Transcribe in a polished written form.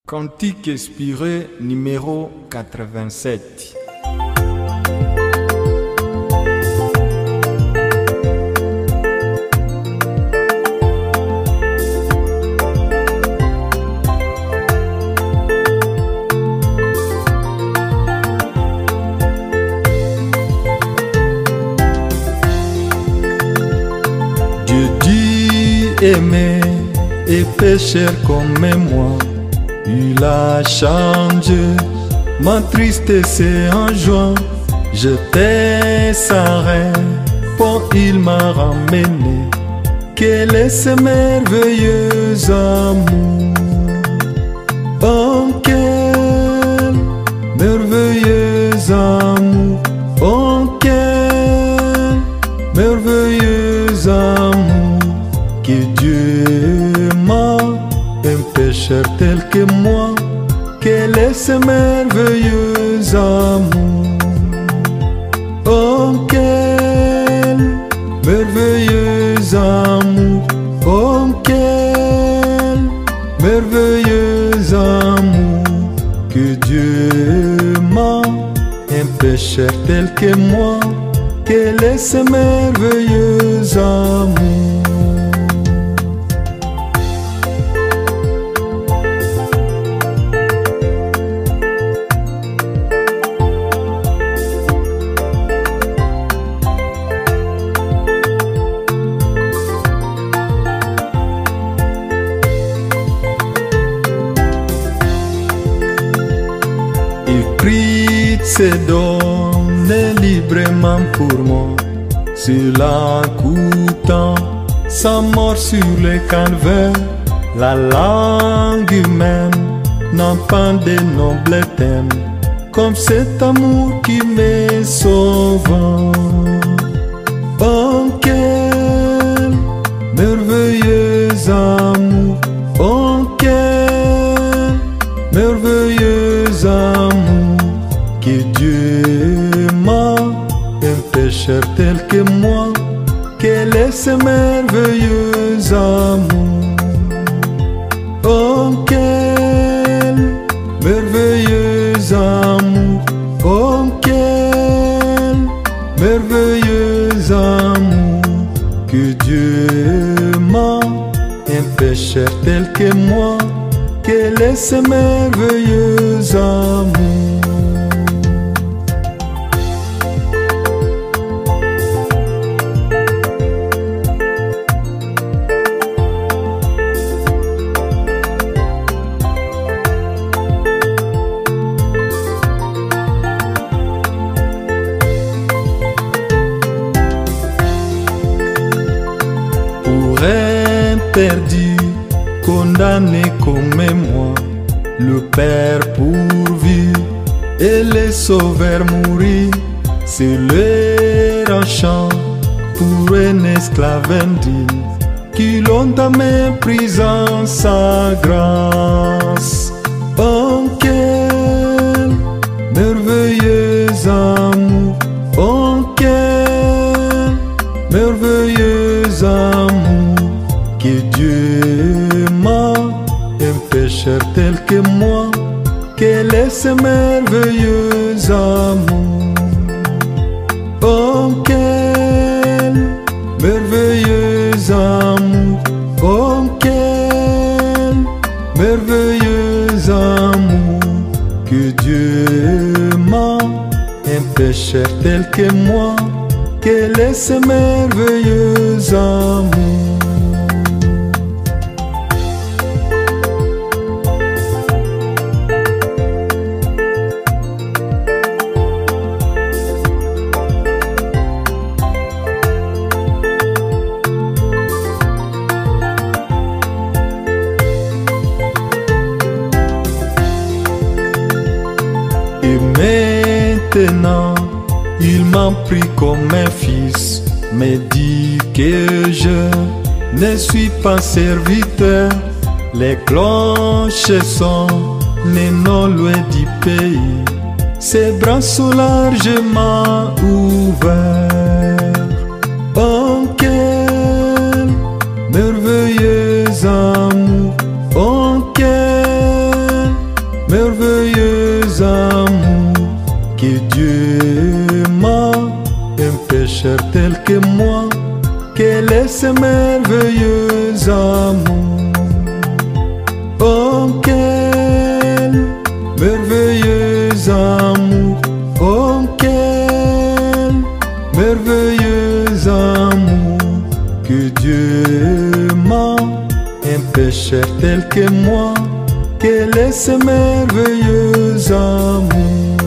Cantique inspiré numéro 87. Dieu dit aimer et pécheur comme moi. Il a changé ma tristesse en joie. J'étais sa reine, pour il m'a ramené. Quel est ce merveilleux amour! Oh, quel merveilleux amour! Oh, quel merveilleux amour que Dieu m'a. Un pécheur tel que moi, quel est ce merveilleux amour! Oh, quel merveilleux amour! Oh, quel merveilleux amour que Dieu m'a. Un pécheur tel que moi, quel est ce merveilleux amour! Christ s'est donné librement pour moi, cela coûtant sa mort sur le calvaire. La langue humaine n'a pas de noble thème comme cet amour qui me sauve. Oh, quel merveilleux amour! Oh, quel merveilleux amour que Dieu m'a. Un pécheur tel que moi, quel est ce merveilleux amour! Oh, quel merveilleux amour! Oh, quel merveilleux amour que Dieu m'a. Un pécheur tel que moi, quel est ce merveilleux amour! Pour un perdu, condamné comme moi, le Père pourvu et le Sauveur mourir. C'est le rachat pour un esclave indigne qui longtemps méprise en sa grâce. Oh, quel merveilleux amour! Oh, quel merveilleux amour que Dieu m'a. Un pécheur tel que moi, quel est ce merveilleux amour! Oh, quel merveilleux amour! Oh, quel merveilleux amour que Dieu m'a. Un pécheur tel que moi, quel est ce merveilleux amour! Et maintenant, il m'a pris comme un fils, me dit que je ne suis pas serviteur. Les cloches sonnent non loin du pays, ses bras sont largement ouverts. Oh, quel merveilleux amour, oh quel merveilleux amour que Dieu m'a, un pécheur tel que moi. Quel est ce merveilleux amour? Oh, quel merveilleux amour! Oh, quel merveilleux amour que Dieu m'a, un pécheur tel que moi. Quel est ce merveilleux amour?